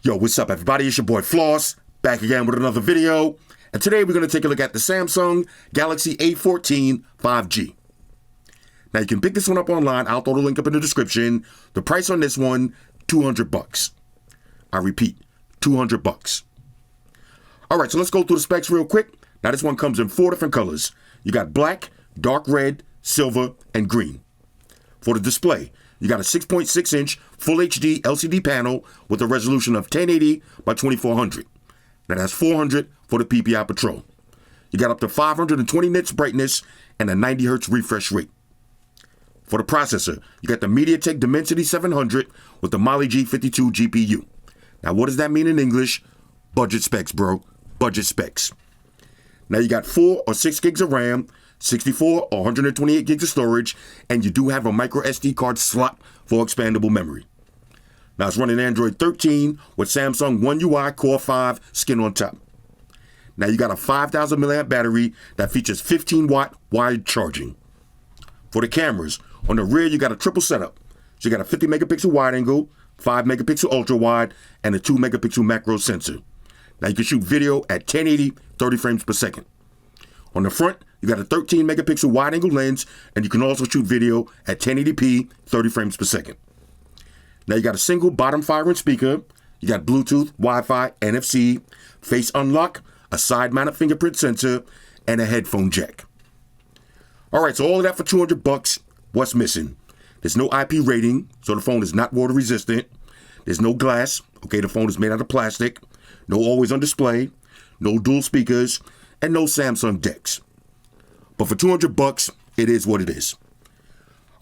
Yo, what's up, everybody? It's your boy Floss, back again with another video. And today we're going to take a look at the Samsung Galaxy A14 5G. Now, you can pick this one up online. I'll throw the link up in the description. The price on this one, $200. I repeat, $200. All right, so let's go through the specs real quick. Now, this one comes in 4 different colors. You got black, dark red, silver, and green. For the display, you got a 6.6-inch Full HD LCD panel with a resolution of 1080 by 2400. Now that's 400 for the PPI Patrol. You got up to 520 nits brightness and a 90 Hz refresh rate. For the processor, you got the MediaTek Dimensity 700 with the Mali G52 GPU. Now what does that mean in English? Budget specs, bro. Budget specs. Now you got 4 or 6 gigs of RAM, 64 or 128 gigs of storage, and you do have a micro SD card slot for expandable memory. Now it's running Android 13 with Samsung One UI Core 5 skin on top. Now you got a 5,000 milliamp battery that features 15 watt wired charging. For the cameras, on the rear you got a triple setup. So you got a 50 megapixel wide angle, 5 megapixel ultra wide, and a 2 megapixel macro sensor. Now you can shoot video at 1080, 30 frames per second. On the front, you got a 13 megapixel wide angle lens, and you can also shoot video at 1080p, 30 frames per second. Now you got a single bottom firing speaker, you got Bluetooth, Wi-Fi, NFC, face unlock, a side mounted fingerprint sensor, and a headphone jack. All right, so all of that for $200. What's missing? There's no IP rating, so the phone is not water resistant. There's no glass. Okay, the phone is made out of plastic. No always on display. No dual speakers, and no Samsung DeX. But for $200, it is what it is.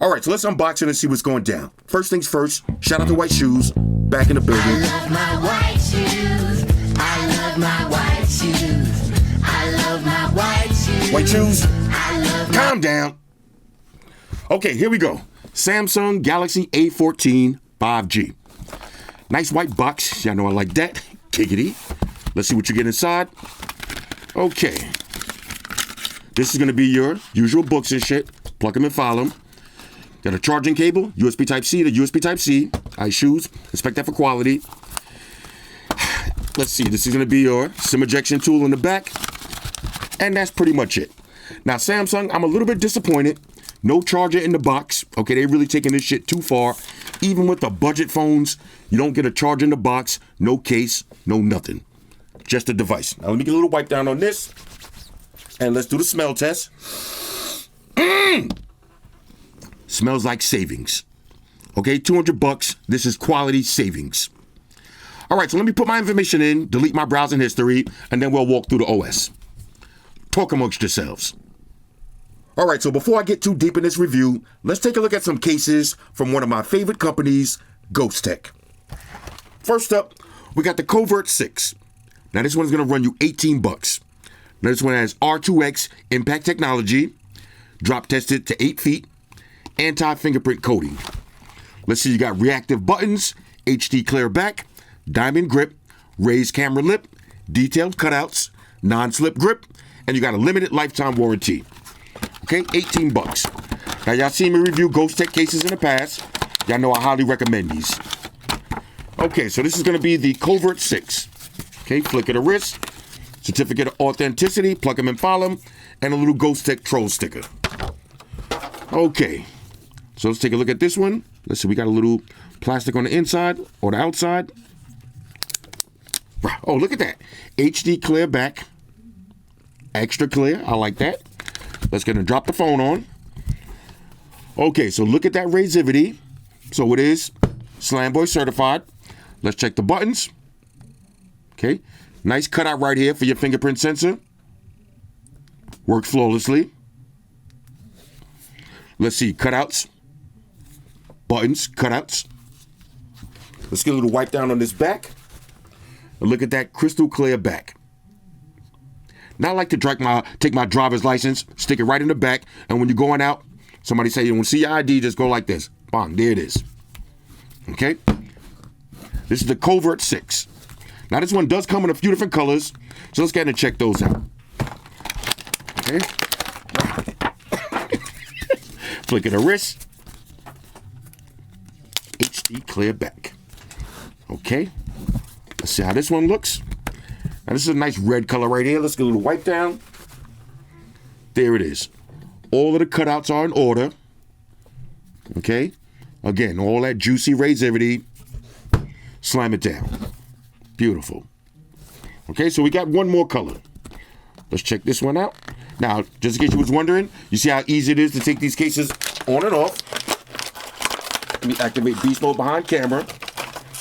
All right, so let's unbox it and see what's going down. First things first, shout out to White Shoes, back in the building. I love my white shoes. I love my white shoes. I love my white shoes. White Shoes, I love calm down. Okay, here we go. Samsung Galaxy A14 5G. Nice white box. Y'all know I like that. Giggity. Let's see what you get inside. Okay. This is going to be your usual books and shit. Plug them and file them. Got a charging cable, USB Type-C to USB Type-C. Ice shoes, inspect that for quality. Let's see, this is going to be your SIM ejection tool in the back. And that's pretty much it. Now, Samsung, I'm a little bit disappointed. No charger in the box. Okay, they really taking this shit too far. Even with the budget phones, you don't get a charger in the box, no case, no nothing. Just a device. Now, let me get a little wipe down on this. And let's do the smell test. Smells like savings. Okay, $200. This is quality savings. All right, so let me put my information in, delete my browsing history, and then we'll walk through the OS. Talk amongst yourselves. All right, so before I get too deep in this review, let's take a look at some cases from one of my favorite companies, Ghostek. First up, we got the Covert 6. Now, this one's going to run you $18. Now, this one has R2X impact technology, drop tested to 8 feet, anti-fingerprint coating. Let's see, you got reactive buttons, HD clear back, diamond grip, raised camera lip, detailed cutouts, non-slip grip, and you got a limited lifetime warranty. Okay, $18. Now, y'all seen me review Ghostek cases in the past. Y'all know I highly recommend these. Okay, so this is going to be the Covert 6. Okay, flick of the wrist, certificate of authenticity, plug them and file them, and a little Ghostek troll sticker. Okay, so let's take a look at this one. Let's see, we got a little plastic on the inside or the outside. Oh, look at that. HD clear back. Extra clear, I like that. Let's get and drop the phone on. Okay, so look at that razivity. So it is Slamboy certified. Let's check the buttons. Okay, nice cutout right here for your fingerprint sensor. Works flawlessly. Let's see, cutouts. Buttons, cutouts. Let's get a little wipe down on this back. And look at that crystal clear back. Now I like to take my driver's license, stick it right in the back, and when you're going out, somebody say, you want to see your ID, just go like this. Bang, there it is. Okay? This is the Covert 6. Now this one does come in a few different colors, so let's get and check those out. Okay? Flick of the wrist. HD clear back. Okay. Let's see how this one looks. Now this is a nice red color right here. Let's get a little wipe down. There it is. All of the cutouts are in order. Okay. Again, all that juicy razivity. Slam it down. Beautiful. Okay, so we got one more color. Let's check this one out. Now, just in case you was wondering, you see how easy it is to take these cases on and off. Let me activate beast mode behind camera.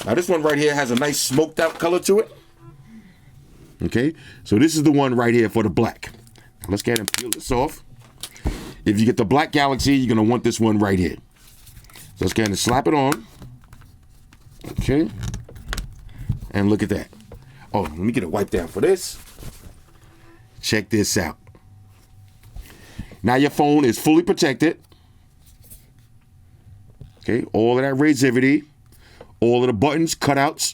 Now this one right here has a nice smoked out color to it. Okay, so this is the one right here for the black. Now let's go ahead and peel this off. If you get the black Galaxy, you're gonna want this one right here. So let's go ahead and slap it on. Okay, and look at that. Oh, let me get a wipe down for this. Check this out. Now your phone is fully protected. Okay, all of that razivity, all of the buttons, cutouts,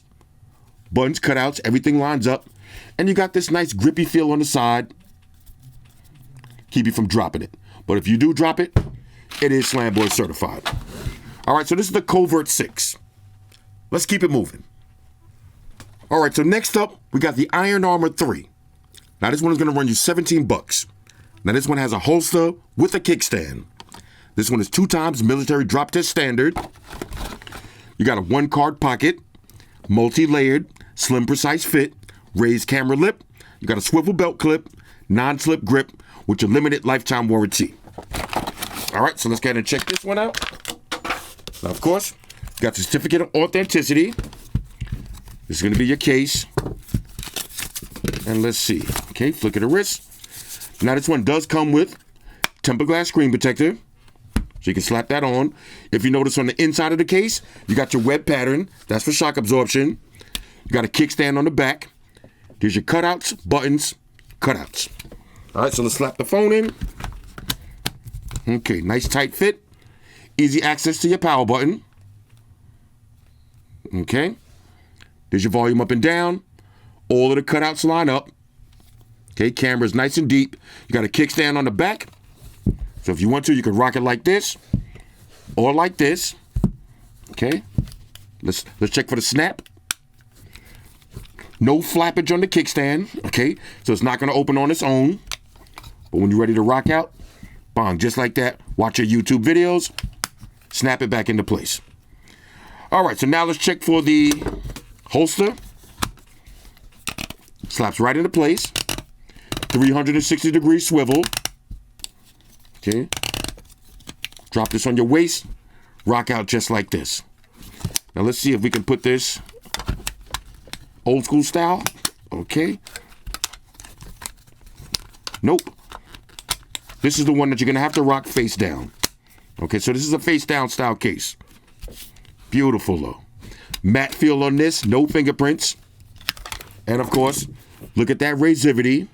everything lines up. And you got this nice grippy feel on the side. Keep you from dropping it. But if you do drop it, it is Slamboy certified. All right, so this is the Covert 6. Let's keep it moving. All right, so next up, we got the Iron Armor 3. Now this one is gonna run you 17 bucks. Now this one has a holster with a kickstand. This one is 2 times military drop test standard. You got a 1-card pocket, multi-layered, slim precise fit, raised camera lip. You got a swivel belt clip, non-slip grip with your limited lifetime warranty. All right, so let's go ahead and check this one out. Now, of course, you got the certificate of authenticity. This is going to be your case. And let's see. Okay, flick of the wrist. Now, this one does come with tempered glass screen protector. So you can slap that on. If you notice on the inside of the case, you got your web pattern. That's for shock absorption. You got a kickstand on the back. Here's your cutouts, buttons, cutouts. All right, so let's slap the phone in. Okay, nice tight fit. Easy access to your power button. Okay. There's your volume up and down. All of the cutouts line up. Okay, camera's nice and deep. You got a kickstand on the back. So if you want to, you can rock it like this or like this. Okay. Let's check for the snap. No flappage on the kickstand. Okay. So it's not going to open on its own. But when you're ready to rock out, bang, just like that. Watch your YouTube videos. Snap it back into place. All right. So now let's check for the holster. Slaps right into place. 360-degree swivel. Okay. Drop this on your waist. Rock out just like this. Now let's see if we can put this old school style. Okay. Nope. This is the one that you're going to have to rock face down. Okay, so this is a face down style case. Beautiful though. Matte feel on this, no fingerprints. And of course, look at that razivity.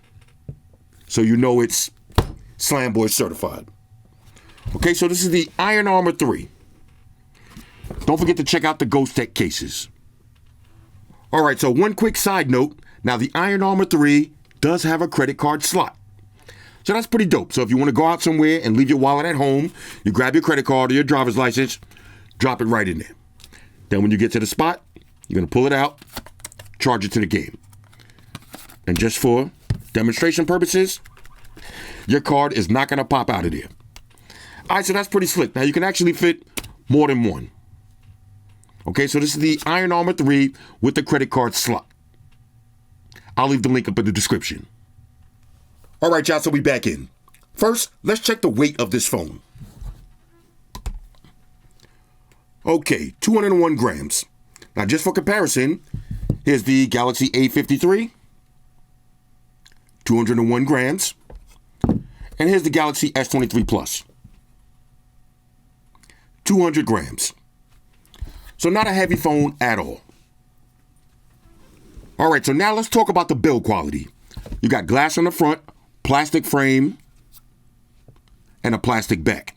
So you know it's Slamboy certified. Okay, so this is the Iron Armor 3. Don't forget to check out the Ghostek cases. All right, so one quick side note. Now, the Iron Armor 3 does have a credit card slot. So that's pretty dope. So if you want to go out somewhere and leave your wallet at home, you grab your credit card or your driver's license, drop it right in there. Then when you get to the spot, you're going to pull it out, charge it to the game. And just for demonstration purposes, your card is not going to pop out of there. All right, so that's pretty slick. Now, you can actually fit more than one. Okay, so this is the Iron Armor 3 with the credit card slot. I'll leave the link up in the description. All right, y'all, so we back in. First, let's check the weight of this phone. Okay, 201 grams. Now, just for comparison, here's the Galaxy A53, 201 grams. And here's the Galaxy S23 Plus, 200 grams. So not a heavy phone at all. All right, so now let's talk about the build quality. You got glass on the front, plastic frame, and a plastic back.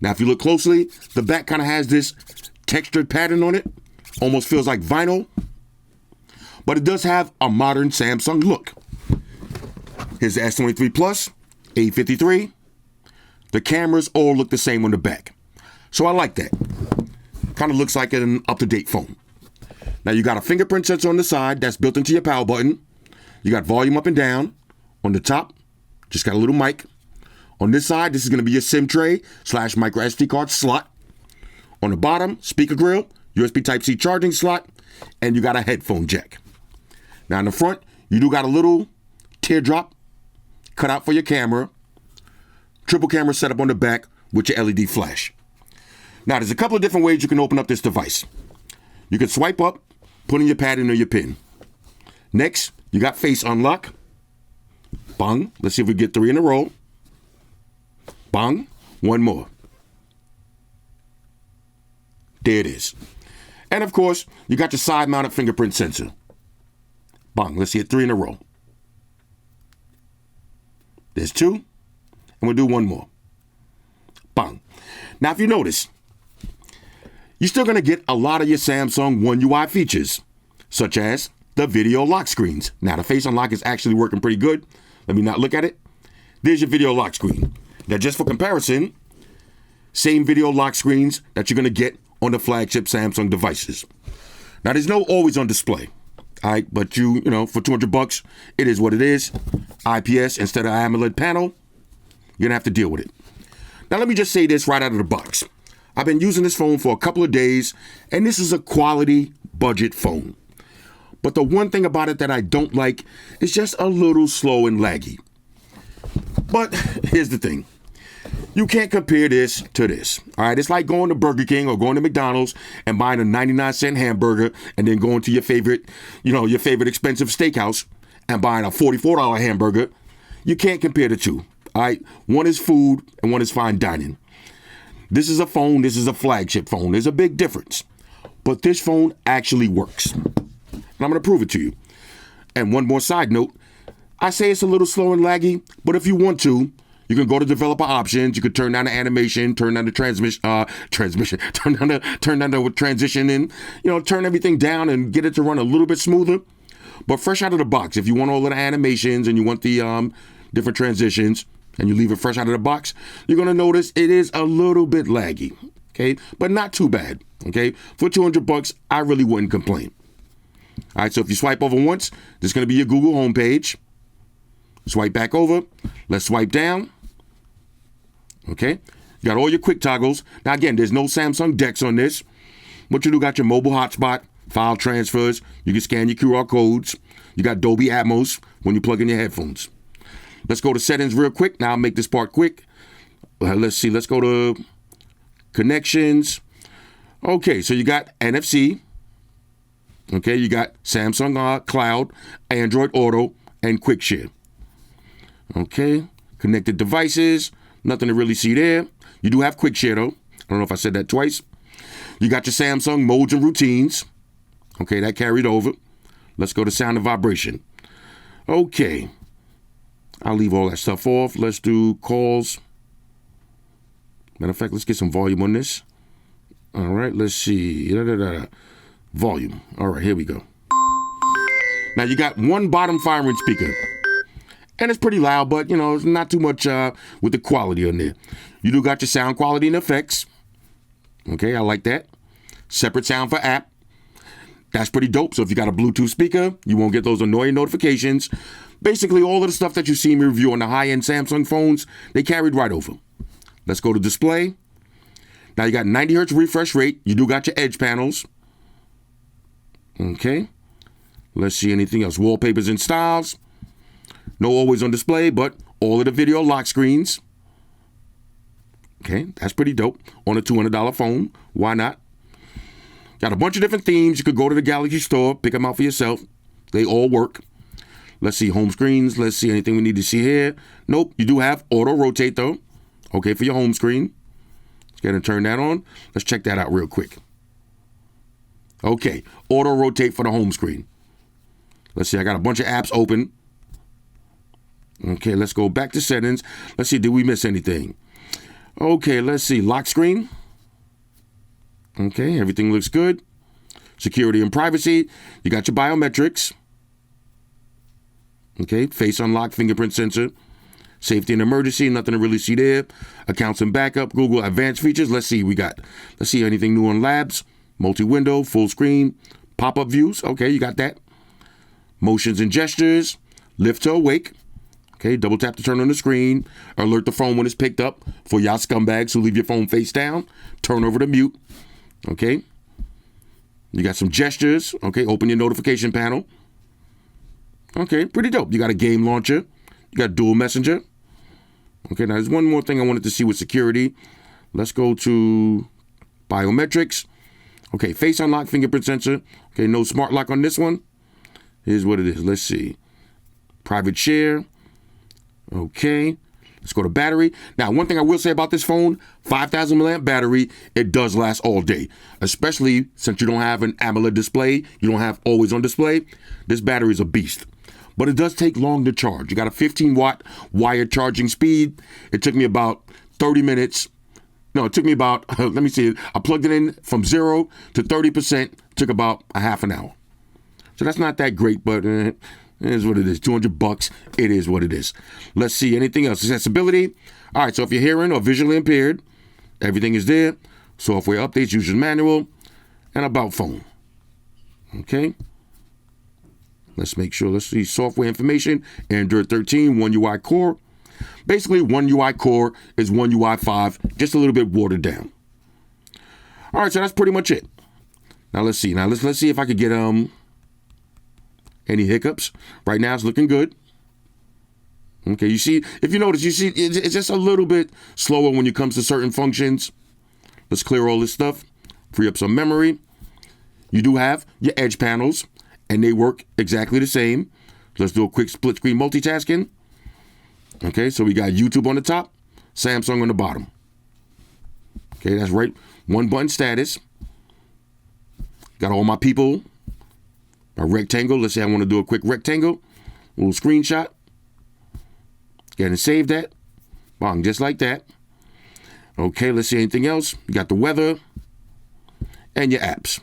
Now, if you look closely, the back kind of has this textured pattern on it. Almost feels like vinyl. But it does have a modern Samsung look. Here's the S23 Plus, A53. The cameras all look the same on the back. So I like that. Kind of looks like an up-to-date phone. Now you got a fingerprint sensor on the side that's built into your power button. You got volume up and down. On the top, just got a little mic. On this side, this is going to be your SIM tray / micro SD card slot. On the bottom, speaker grill, USB Type-C charging slot, and you got a headphone jack. Now in the front, you do got a little teardrop cut out for your camera. Triple camera setup on the back with your LED flash. Now there's a couple of different ways you can open up this device. You can swipe up, put in your pad in or your pin. Next, you got face unlock. Bang. Let's see if we get 3 in a row. Bang. One more. There it is. And of course, you got your side mounted fingerprint sensor. Bang. Let's see it 3 in a row. There's 2. And we'll do one more. Bang. Now, if you notice, you're still going to get a lot of your Samsung One UI features, such as the video lock screens. Now, the face unlock is actually working pretty good. Let me not look at it. There's your video lock screen. Now, just for comparison, same video lock screens that you're going to get on the flagship Samsung devices. Now, there's no always on display. All right, but you know, for $200, it is what it is. IPS instead of AMOLED panel, you're going to have to deal with it. Now, let me just say this right out of the box. I've been using this phone for a couple of days, and this is a quality budget phone. But the one thing about it that I don't like is just a little slow and laggy. But here's the thing. You can't compare this to this. All right, it's like going to Burger King or going to McDonald's and buying a 99-cent hamburger and then going to your favorite expensive steakhouse and buying a $44 hamburger. You can't compare the two. All right, one is food and one is fine dining. This is a phone. This is a flagship phone. There's a big difference. But this phone actually works. And I'm going to prove it to you. And one more side note. I say it's a little slow and laggy, but if you want to, you can go to developer options. You could turn down the animation, turn down the turn down the transition, and turn everything down and get it to run a little bit smoother. But fresh out of the box, if you want all of the animations and you want the different transitions, and you leave it fresh out of the box, you're gonna notice it is a little bit laggy. Okay, but not too bad. Okay, for $200, I really wouldn't complain. All right, so if you swipe over once, this is gonna be your Google homepage. Swipe back over. Let's swipe down. Okay. You got all your quick toggles. Now, again, there's no Samsung DeX on this. But you do got your mobile hotspot, file transfers. You can scan your QR codes. You got Dolby Atmos when you plug in your headphones. Let's go to settings real quick. Now, I'll make this part quick. Let's see. Let's go to connections. Okay. So you got NFC. Okay. You got Samsung Cloud, Android Auto, and Quick Share. Okay, connected devices, nothing to really see there. You do have Quick Share though. I don't know if I said that twice. You got your Samsung modes and routines. Okay, that carried over. Let's go to sound and vibration. Okay, I'll leave all that stuff off. Let's do calls. Matter of fact, let's get some volume on this. All right, let's see. Volume. All right, here we go. Now you got one bottom firing speaker. And it's pretty loud, but, it's not too much with the quality on there. You do got your sound quality and effects. Okay, I like that. Separate sound for app. That's pretty dope. So if you got a Bluetooth speaker, you won't get those annoying notifications. Basically, all of the stuff that you see me review on the high-end Samsung phones, they carried right over. Let's go to display. Now you got 90 hertz refresh rate. You do got your edge panels. Okay. Let's see anything else. Wallpapers and styles. No always on display, but all of the video lock screens. Okay, that's pretty dope. On a $200 phone, why not? Got a bunch of different themes. You could go to the Galaxy store, pick them out for yourself. They all work. Let's see home screens. Let's see anything we need to see here. Nope, you do have auto rotate though. Okay, for your home screen. Let's go ahead and turn that on. Let's check that out real quick. Okay, auto rotate for the home screen. Let's see, I got a bunch of apps open. Okay, let's go back to settings. Let's see, did we miss anything? Okay, let's see. Lock screen. Okay, everything looks good. Security and privacy. You got your biometrics. Okay, face unlock, fingerprint sensor. Safety and emergency, nothing to really see there. Accounts and backup, Google advanced features. Let's see anything new on labs. Multi-window, full screen, Pop-up views, okay, you got that. Motions and gestures, lift to awake. Okay, double tap to turn on the screen. Alert the phone when it's picked up for y'all scumbags who leave your phone face down. Turn over to mute. Okay. You got some gestures. Okay, open your notification panel. Okay, pretty dope. You got a game launcher. You got dual messenger. Okay, now there's one more thing I wanted to see with security. Let's go to biometrics. Okay, face unlock, fingerprint sensor. Okay, no smart lock on this one. Here's what it is. Let's see. Private share. Okay. Let's go to battery. Now, one thing I will say about this phone, 5,000 milliamp battery, it does last all day, especially since you don't have an AMOLED display. You don't have always on display. This battery is a beast, but it does take long to charge. You got a 15-watt wired charging speed. It took me about 30 minutes. No, it took me about, let me see, I plugged it in from 0 to 30%, took about a half an hour. So that's not that great, but it is what it is. $200, it is what it is. Let's see, anything else? Accessibility. All right, so if you're hearing or visually impaired, everything is there. Software updates, user manual, and about phone. Okay. Let's make sure, let's see, software information, Android 13, One UI Core. Basically, One UI Core is One UI 5, just a little bit watered down. All right, so that's pretty much it. Now let's see. Now let's see if I could get any hiccups. Right now it's looking good. Okay, you see, if you notice, you see it's just a little bit slower when it comes to certain functions. Let's clear all this stuff, free up some memory. You do have your edge panels, and they work exactly the same. Let's do a quick split screen multitasking. Okay, so we got YouTube on the top, Samsung on the bottom. Okay, that's right. One button status. Got all my people. A rectangle. Let's say I want to do a quick rectangle. A little screenshot. Go ahead and save that. Bang, just like that. Okay, let's see anything else. You got the weather and your apps.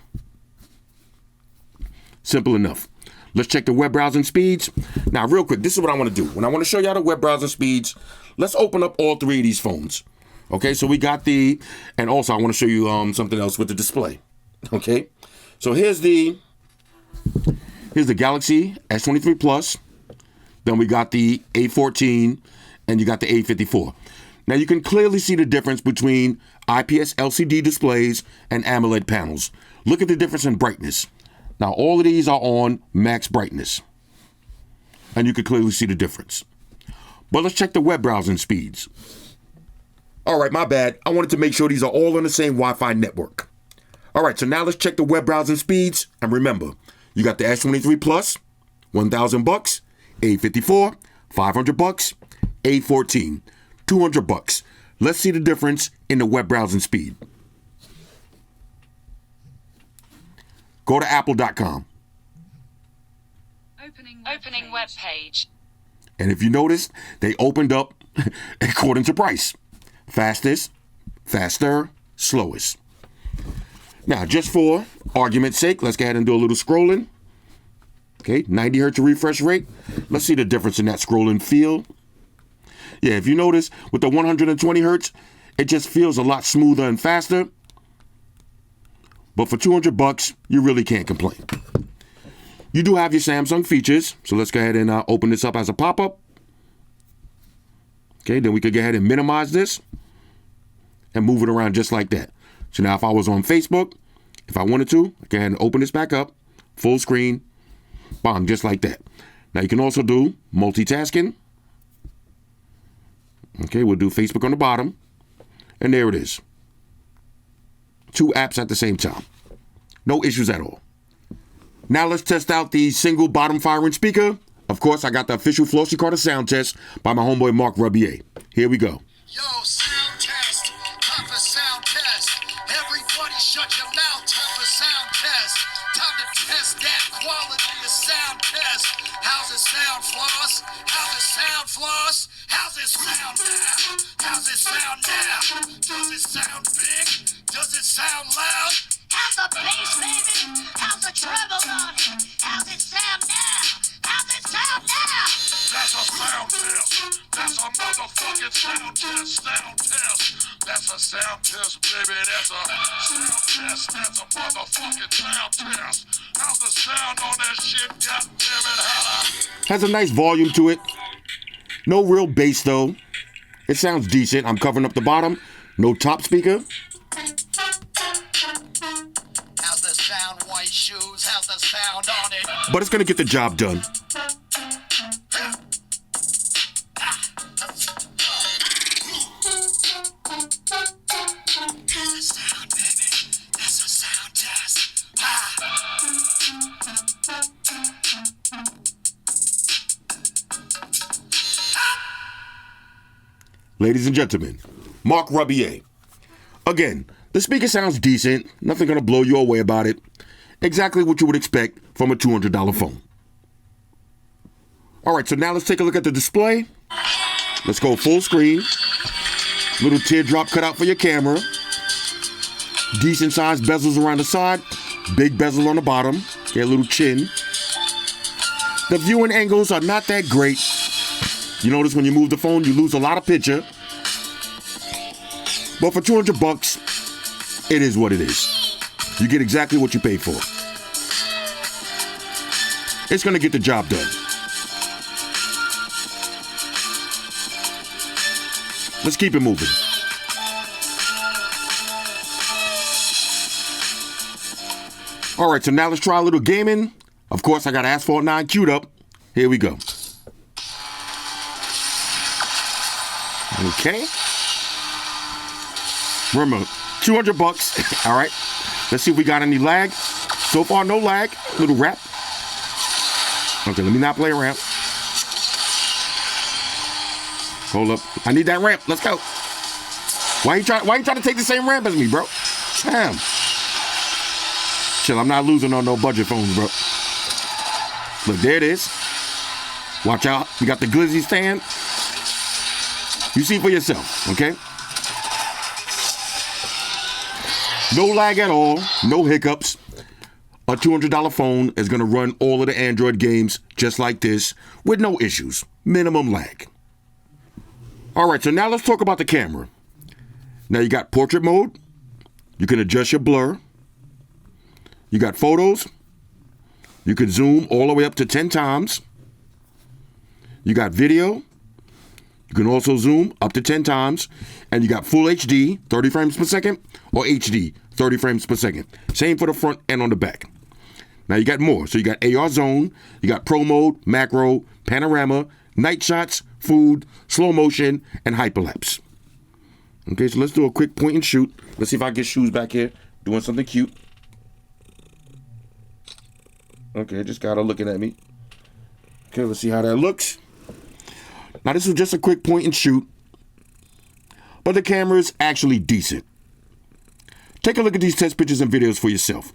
Simple enough. Let's check the web browsing speeds. Now, real quick, this is what I want to do. When I want to show y'all the web browsing speeds, let's open up all three of these phones. Okay, so we got and also I want to show you something else with the display. Okay, so here's the Galaxy S23 Plus. Then we got the A14 and you got the A54. Now you can clearly see the difference between IPS LCD displays and AMOLED panels. Look at the difference in brightness. Now all of these are on max brightness. And you can clearly see the difference. But let's check the web browsing speeds. All right, my bad. I wanted to make sure these are all on the same Wi-Fi network. All right, so now let's check the web browsing speeds. And remember, you got the S23 Plus, $1,000, A54, $500, A14, $200. Let's see the difference in the web browsing speed. Go to apple.com. Opening web page. And if you notice, they opened up according to price. Fastest, faster, slowest. Now, just for argument's sake, let's go ahead and do a little scrolling. Okay, 90 hertz refresh rate. Let's see the difference in that scrolling feel. Yeah, if you notice, with the 120 hertz, it just feels a lot smoother and faster. But for $200, you really can't complain. You do have your Samsung features, so let's go ahead and open this up as a pop-up. Okay, then we could go ahead and minimize this and move it around just like that. So now if I was on Facebook, if I wanted to, I go ahead and open this back up, full screen, bang, just like that. Now you can also do multitasking. Okay, we'll do Facebook on the bottom, and there it is. 2 apps at the same time. No issues at all. Now let's test out the single bottom firing speaker. Of course, I got the official Flossy Carter sound test by my homeboy Mark Rubier. Here we go. Yo, sound test. Time for sound test. Everybody shut your mouth. Time for sound test. Time to test that quality of sound test. How's it sound, Floss? How's it sound, Floss? How's it sound now? How's it sound now? Does it sound big? Does it sound loud? How's the bass, baby? How's the treble on it? How's it sound now? How's it sound now? That's a sound test. That's a motherfucking sound test. Sound test. That's a sound test, baby. That's a sound test. That's a motherfucking sound test. How's the sound on that shit? God damn it, holla. Has a nice volume to it. No real bass though. It sounds decent. I'm covering up the bottom. No top speaker. How's the sound, white shoes? How's the sound on it? But it's gonna get the job done. Ladies and gentlemen, Mark Rubier. Again, the speaker sounds decent. Nothing gonna blow you away about it. Exactly what you would expect from a $200 phone. All right, so now let's take a look at the display. Let's go full screen. Little teardrop cutout for your camera. Decent sized bezels around the side. Big bezel on the bottom. Get a little chin. The viewing angles are not that great. You notice when you move the phone, you lose a lot of picture. But for $200, it is what it is. You get exactly what you pay for. It's gonna get the job done. Let's keep it moving. All right, so now let's try a little gaming. Of course, I got Asphalt 9 queued up. Here we go. Okay. Remember, $200. All right. Let's see if we got any lag. So far, no lag. Little rap. Okay, let me not play a ramp. Hold up. I need that ramp. Let's go. Why you trying to take the same ramp as me, bro? Damn. Chill, I'm not losing on no budget phones, bro. Look, there it is. Watch out. We got the glizzy stand. You see for yourself, okay? No lag at all, no hiccups. A $200 phone is gonna run all of the Android games just like this with no issues, minimum lag. All right, so now let's talk about the camera. Now you got portrait mode. You can adjust your blur. You got photos. You can zoom all the way up to 10 times. You got video. You can also zoom up to 10 times, and you got full HD, 30 frames per second, or HD, 30 frames per second. Same for the front and on the back. Now you got more. So you got AR zone, you got pro mode, macro, panorama, night shots, food, slow motion, and hyperlapse. Okay, so let's do a quick point and shoot. Let's see if I get shoes back here, doing something cute. Okay, just got her looking at me. Okay, let's see how that looks. Now, this was just a quick point and shoot, but the camera is actually decent. Take a look at these test pictures and videos for yourself.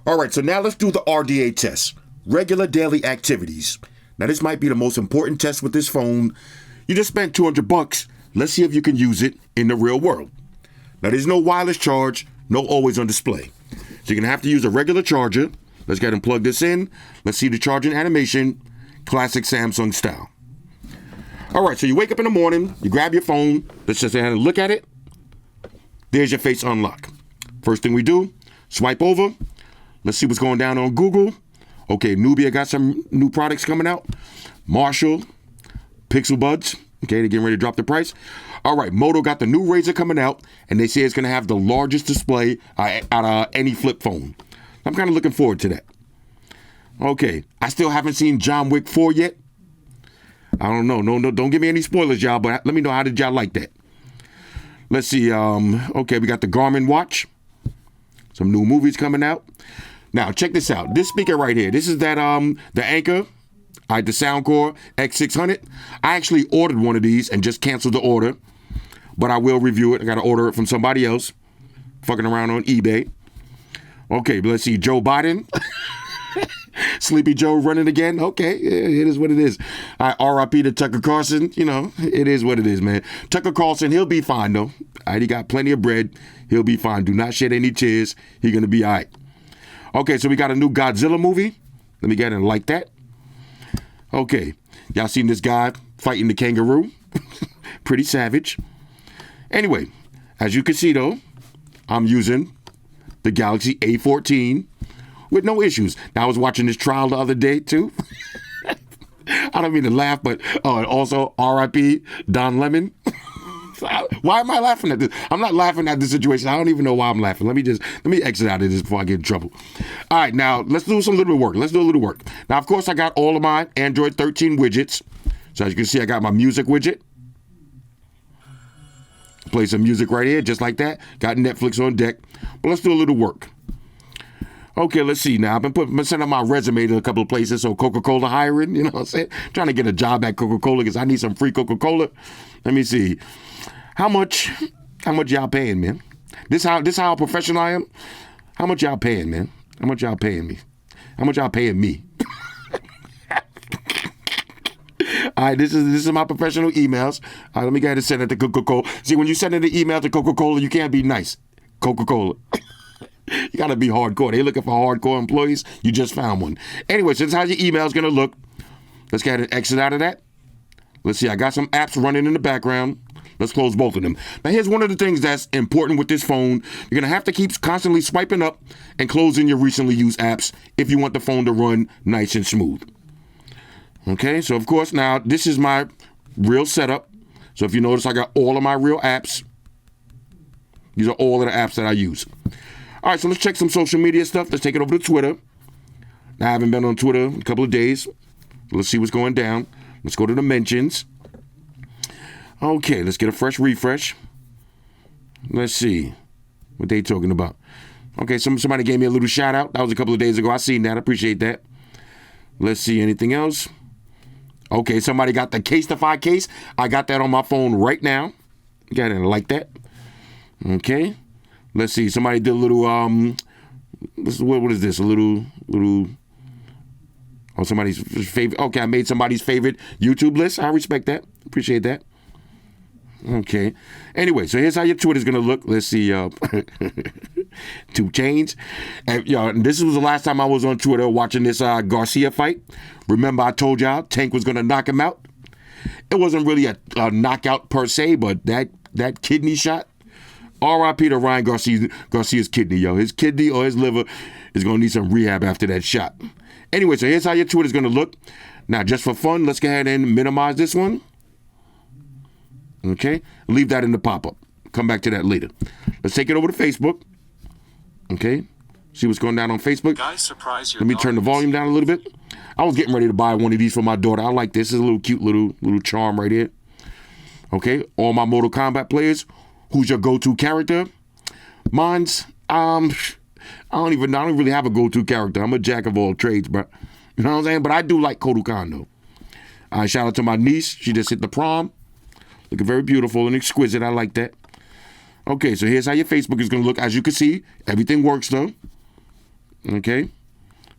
All right, so now let's do the RDA test. Regular daily activities. Now this might be the most important test with this phone. You just spent $200. Let's see if you can use it in the real world. Now there's no wireless charge, no always on display. So you're gonna have to use a regular charger. Let's go ahead and plug this in. Let's see the charging animation, classic Samsung style. All right, so you wake up in the morning, you grab your phone, let's just go ahead and look at it. There's your face unlock. First thing we do, swipe over. Let's see what's going down on Google. Okay, Nubia got some new products coming out. Marshall, Pixel Buds. Okay, they're getting ready to drop the price. All right, Moto got the new Razr coming out, and they say it's going to have the largest display out of any flip phone. I'm kind of looking forward to that. Okay, I still haven't seen John Wick 4 yet. I don't know. No, don't give me any spoilers, y'all, but let me know how did y'all like that. Let's see. Okay, we got the Garmin watch. Some new movies coming out. Now, check this out. This speaker right here, this is that the Anchor, the Soundcore X600. I actually ordered one of these and just canceled the order, but I will review it. I got to order it from somebody else, fucking around on eBay. Okay, but let's see. Joe Biden. Sleepy Joe running again. Okay, it is what it is. RIP to Tucker Carlson. You know, it is what it is, man. Tucker Carlson, he'll be fine, though. He got plenty of bread. He'll be fine. Do not shed any tears. He's going to be all right. Okay, so we got a new Godzilla movie. Let me get in like that. Okay, y'all seen this guy fighting the kangaroo? Pretty savage. Anyway, as you can see, though, I'm using the Galaxy A14 with no issues. Now, I was watching this trial the other day, too. I don't mean to laugh, but and also RIP Don Lemon. Why am I laughing at this? I'm not laughing at the situation. I don't even know why I'm laughing. Let me exit out of this before I get in trouble. All right, now let's do some little work. Let's do a little work. Now, of course, I got all of my Android 13 widgets. So as you can see, I got my music widget. Play some music right here, just like that. Got Netflix on deck. But let's do a little work. Okay, let's see now. I've been sending my resume to a couple of places, so Coca-Cola hiring, you know what I'm saying? Trying to get a job at Coca-Cola because I need some free Coca-Cola. Let me see. How much y'all paying, man? This how professional I am? How much y'all paying, man? How much y'all paying me? How much y'all paying me? All right, this is my professional emails. All right, let me go ahead and send it to Coca-Cola. See, when you send an email to Coca-Cola, you can't be nice. Coca-Cola. You got to be hardcore. They looking for hardcore employees. You just found one. Anyway, so this is how your email is going to look. Let's go ahead and exit out of that. Let's see. I got some apps running in the background. Let's close both of them. Now, here's one of the things that's important with this phone. You're going to have to keep constantly swiping up and closing your recently used apps if you want the phone to run nice and smooth. Okay, so of course, now this is my real setup. So if you notice, I got all of my real apps. These are all of the apps that I use. All right, so let's check some social media stuff. Let's take it over to Twitter. Now, I haven't been on Twitter in a couple of days. Let's see what's going down. Let's go to the mentions. Okay, let's get a fresh refresh. Let's see what they talking about. Okay, somebody gave me a little shout out. That was a couple of days ago. I seen that. I appreciate that. Let's see anything else. Okay, somebody got the Casetify case. I got that on my phone right now. Got it like that. Okay. Let's see. Somebody did a little what is this? A little somebody's favorite. Okay, I made somebody's favorite YouTube list. I respect that. Appreciate that. Okay. Anyway, so here's how your Twitter's gonna look. Let's see. 2 Chainz. And this was the last time I was on Twitter watching this Garcia fight. Remember, I told y'all Tank was gonna knock him out. It wasn't really a knockout per se, but that kidney shot. R.I.P. to Ryan Garcia's kidney, yo. His kidney or his liver is gonna need some rehab after that shot. Anyway, so here's how your Twitter's gonna look. Now, just for fun, let's go ahead and minimize this one. Okay, leave that in the pop-up. Come back to that later. Let's take it over to Facebook. Okay, see what's going down on Facebook. Guys, surprise your Let me turn the volume down a little bit. I was getting ready to buy one of these for my daughter. I like this. It's a little cute little charm right here. Okay, all my Mortal Kombat players. Who's your go-to character? Mine's I don't really have a go-to character. I'm a jack of all trades, bro. You know what I'm saying? But I do like Kodo Khan though. Shout out to my niece. She just hit the prom. Looking very beautiful and exquisite. I like that. Okay, so here's how your Facebook is going to look. As you can see, everything works though. Okay.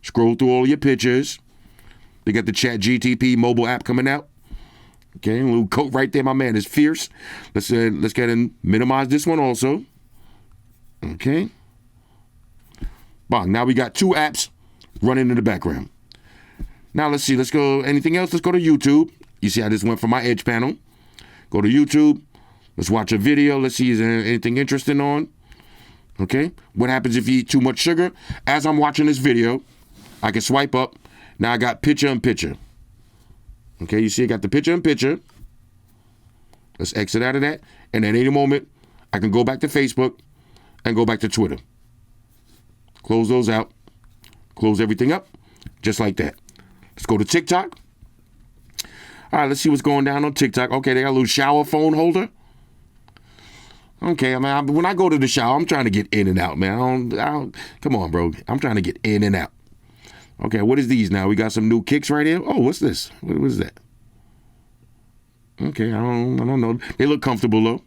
Scroll through all your pictures. They got the Chat GTP mobile app coming out. Okay, a little coat right there, my man is fierce. Let's go ahead and minimize this one also. Okay. Bon, now we got 2 apps running in the background. Now let's see, let's go, anything else? Let's go to YouTube. You see how this went from my edge panel. Go to YouTube. Let's watch a video. Let's see, is there anything interesting on? Okay. What happens if you eat too much sugar? As I'm watching this video, I can swipe up. Now I got picture in picture. Okay, you see I got the picture in picture. Let's exit out of that. And at any moment, I can go back to Facebook and go back to Twitter. Close those out. Close everything up. Just like that. Let's go to TikTok. All right, let's see what's going down on TikTok. Okay, they got a little shower phone holder. Okay, I mean, when I go to the shower, I'm trying to get in and out, man. I don't, come on, bro. I'm trying to get in and out. Okay, what is these now? We got some new kicks right here. Oh, what's this? What is that? Okay, I don't know. They look comfortable though.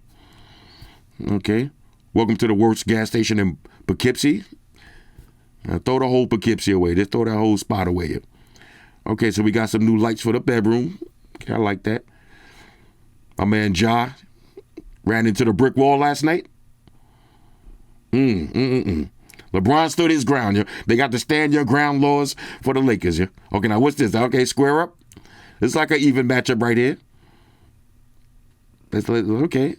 Okay, welcome to the worst gas station in Poughkeepsie. Throw the whole Poughkeepsie away. Just throw that whole spot away. Okay, so we got some new lights for the bedroom. Okay, I like that. My man Ja ran into the brick wall last night. LeBron stood his ground. Yo. They got the stand your ground laws for the Lakers. Yo. Okay, now what's this? Okay, square up. It's like an even matchup right here. Okay.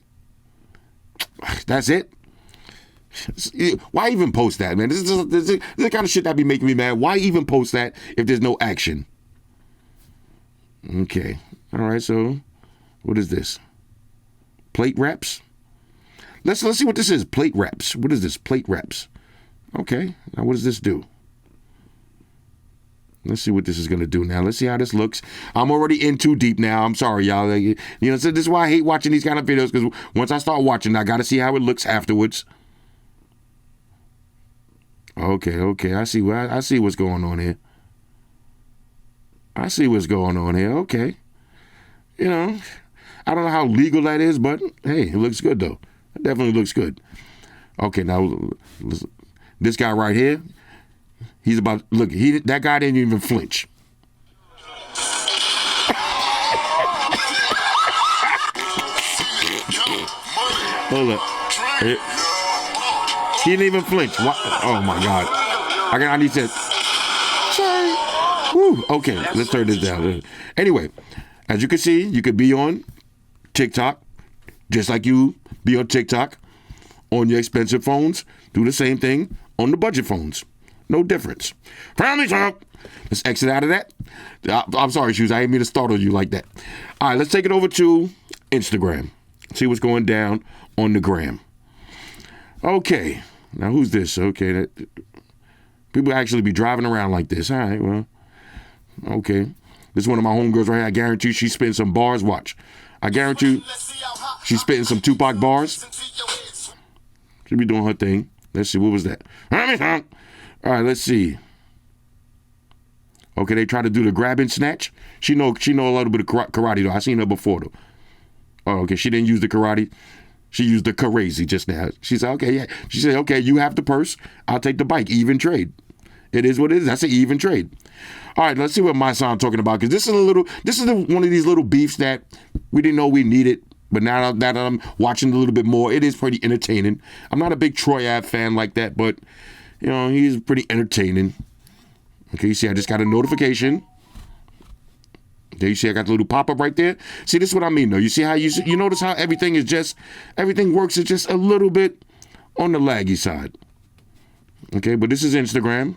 That's it. Why even post that, man? This is the kind of shit that be making me mad. Why even post that if there's no action? Okay. All right, so what is this? Plate wraps? Let's see what this is. Plate wraps. What is this? Plate wraps. Okay, now what does this do? Let's see what this is going to do now. Let's see how this looks. I'm already in too deep now. I'm sorry, y'all. You know, so this is why I hate watching these kind of videos, because once I start watching, I got to see how it looks afterwards. Okay. I see what's going on here. I see what's going on here. Okay. You know, I don't know how legal that is, but hey, it looks good, though. It definitely looks good. Okay, now, this guy right here, he's about, look, that guy didn't even flinch. Hold up. He didn't even flinch. What? Oh my God. I need to. Whew. Okay, let's turn this down. Anyway, as you can see, you could be on TikTok, just like you be on TikTok on your expensive phones. Do the same thing on the budget phones. No difference. Let's exit out of that. I'm sorry, Shoes. I didn't mean to startle you like that. All right, let's take it over to Instagram. See what's going down on the gram. Okay. Now, who's this? Okay. People actually be driving around like this. All right, well. Okay. This is one of my homegirls right here. I guarantee she's spitting some bars. Watch. I guarantee she's spitting some Tupac bars. She be doing her thing. Let's see. What was that? All right, let's see. Okay, they try to do the grab and snatch. She know a little bit of karate, though. I seen her before, though. Oh, okay. She didn't use the karate. She used the crazy just now. She said, okay, yeah. She said, okay, you have the purse. I'll take the bike. Even trade. It is what it is. That's an even trade. All right, let's see what my son talking about, because this is one of these little beefs that we didn't know we needed. But now that I'm watching a little bit more, it is pretty entertaining. I'm not a big Troy Ave fan like that, but, you know, he's pretty entertaining. Okay, you see I just got a notification. There you see I got the little pop-up right there. See, this is what I mean, though. You see how you notice how everything works is just a little bit on the laggy side. Okay, but this is Instagram.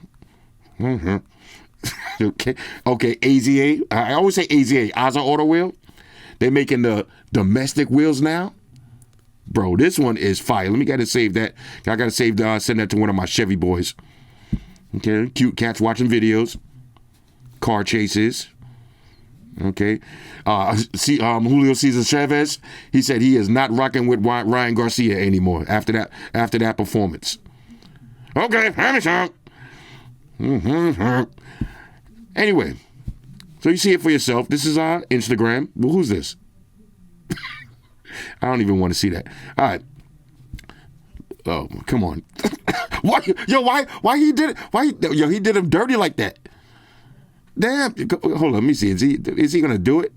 Okay, AZA. I always say AZA, Aza Auto Wheel. They're making the domestic wheels now. Bro, this one is fire. Let me gotta save that. I gotta send that to one of my Chevy boys. Okay, cute cats watching videos. Car chases. Okay. Julio Cesar Chavez, he said he is not rocking with Ryan Garcia anymore after that performance. Okay, Anyway, so you see it for yourself. This is our Instagram. Well, who's this? I don't even want to see that. All right. Oh, come on. Why he did it? He did him dirty like that? Damn. Hold on, let me see. Is he gonna do it?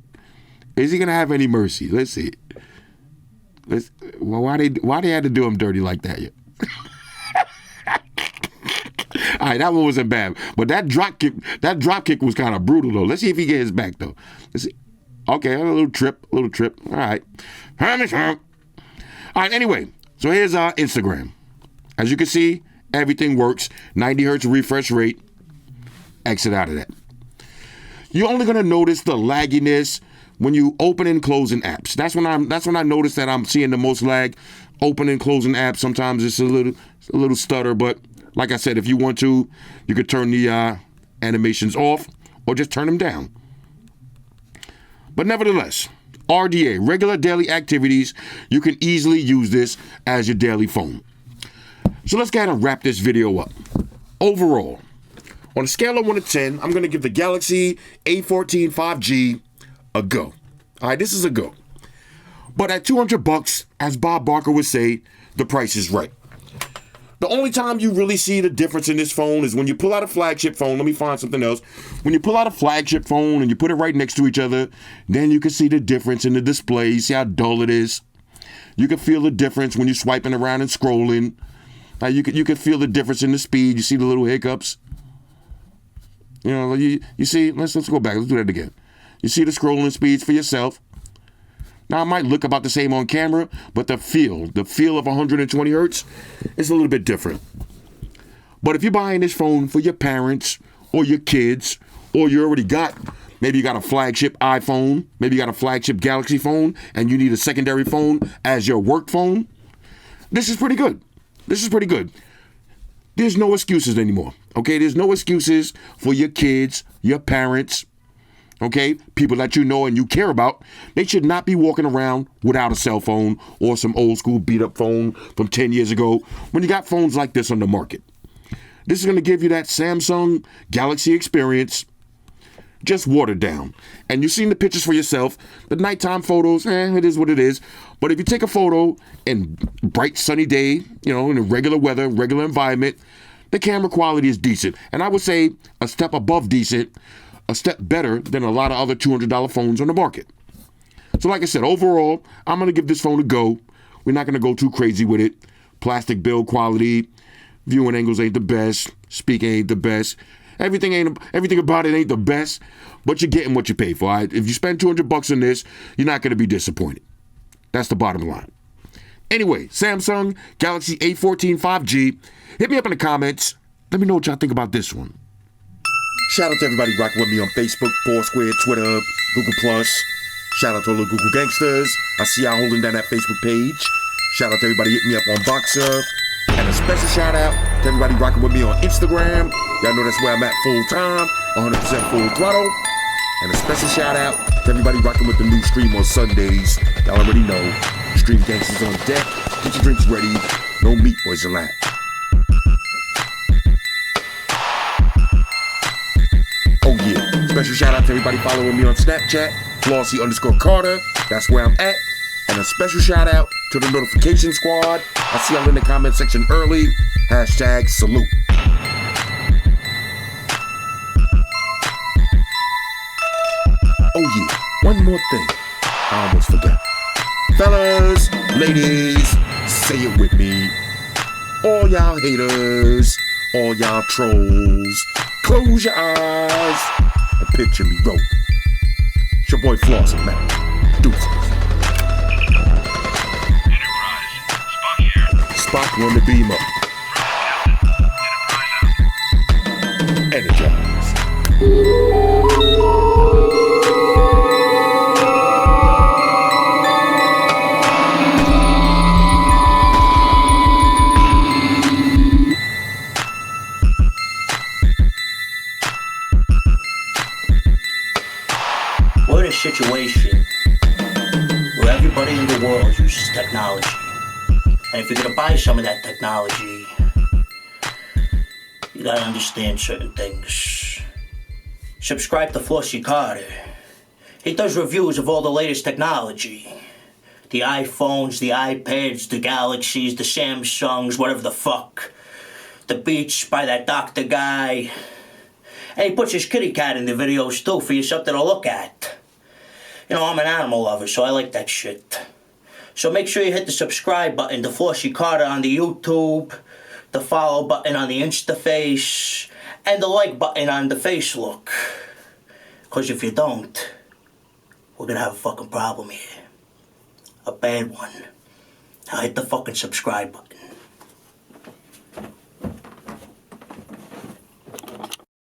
Is he gonna have any mercy? Let's see. Why they had to do him dirty like that? All right, that one wasn't bad, but that drop kick was kind of brutal though. Let's see if he gets his back though. Let's see. Okay, a little trip. All right. All right. Anyway, so here's our Instagram. As you can see, everything works. 90 hertz refresh rate. Exit out of that. You're only gonna notice the lagginess when you open and closing apps. That's when I notice that I'm seeing the most lag. Open and closing apps. Sometimes it's a little stutter, but like I said, if you want to, you could turn the animations off or just turn them down. But nevertheless, RDA, regular daily activities, you can easily use this as your daily phone. So let's go ahead and wrap this video up. Overall, on a scale of 1 to 10, I'm going to give the Galaxy A14 5G a go. All right, this is a go. But at $200, as Bob Barker would say, the price is right. The only time you really see the difference in this phone is when you pull out a flagship phone. Let me find something else. When you pull out a flagship phone and you put it right next to each other, then you can see the difference in the display. You see how dull it is. You can feel the difference when you're swiping around and scrolling. You can feel the difference in the speed. You see the little hiccups. You know, you see. Let's go back. Let's do that again. You see the scrolling speeds for yourself. Now, it might look about the same on camera, but the feel of 120 hertz is a little bit different. But if you're buying this phone for your parents or your kids, or maybe you got a flagship iPhone, maybe you got a flagship Galaxy phone, and you need a secondary phone as your work phone, this is pretty good. There's no excuses anymore, okay? There's no excuses for your kids, your parents, okay, people that you know and you care about. They should not be walking around without a cell phone or some old school beat up phone from 10 years ago when you got phones like this on the market. This is going to give you that Samsung Galaxy experience, just watered down. And you've seen the pictures for yourself. The nighttime photos, it is what it is. But if you take a photo in bright sunny day, in a regular weather, regular environment, the camera quality is decent. And I would say a step above decent, a step better than a lot of other $200 phones on the market. So like I said, overall, I'm going to give this phone a go. We're not going to go too crazy with it. Plastic build quality, viewing angles ain't the best, speaking ain't the best. Everything about it ain't the best, but you're getting what you pay for. All right? If you spend $200 on this, you're not going to be disappointed. That's the bottom line. Anyway, Samsung Galaxy A14 5G. Hit me up in the comments. Let me know what y'all think about this one. Shout out to everybody rocking with me on Facebook, Foursquare, Twitter, Google+. Shout out to all the Google gangsters. I see y'all holding down that Facebook page. Shout out to everybody hitting me up on Boxer. And a special shout out to everybody rocking with me on Instagram. Y'all know that's where I'm at full time, 100% full throttle. And a special shout out to everybody rocking with the new stream on Sundays. Y'all already know. Stream gangsters on deck. Get your drinks ready. No meat, boys allowed. Oh yeah. Special shout out to everybody following me on Snapchat. Flossy_Carter. That's where I'm at. And a special shout out to the notification squad. I see y'all in the comment section early. Hashtag salute. Oh yeah, one more thing. I almost forgot. Fellas, ladies, say it with me. All y'all haters, all y'all trolls, close your eyes and picture me rolling. It's your boy Flossy, man. Deuces. Spock run the beam up. Energize. We're in a situation where everybody in the world uses technology. And if you're gonna buy some of that technology, you gotta understand certain things. Subscribe to Flossy Carter. He does reviews of all the latest technology. the iPhones, the iPads, the Galaxies, the Samsungs, whatever the fuck. The Beats by that doctor guy. And he puts his kitty cat in the videos too for you something to look at. You know, I'm an animal lover, so I like that shit. So make sure you hit the subscribe button, the Flossy Carter on the YouTube, the follow button on the Instaface, and the like button on the Facebook. Because if you don't, we're gonna have a fucking problem here. A bad one. Now hit the fucking subscribe button.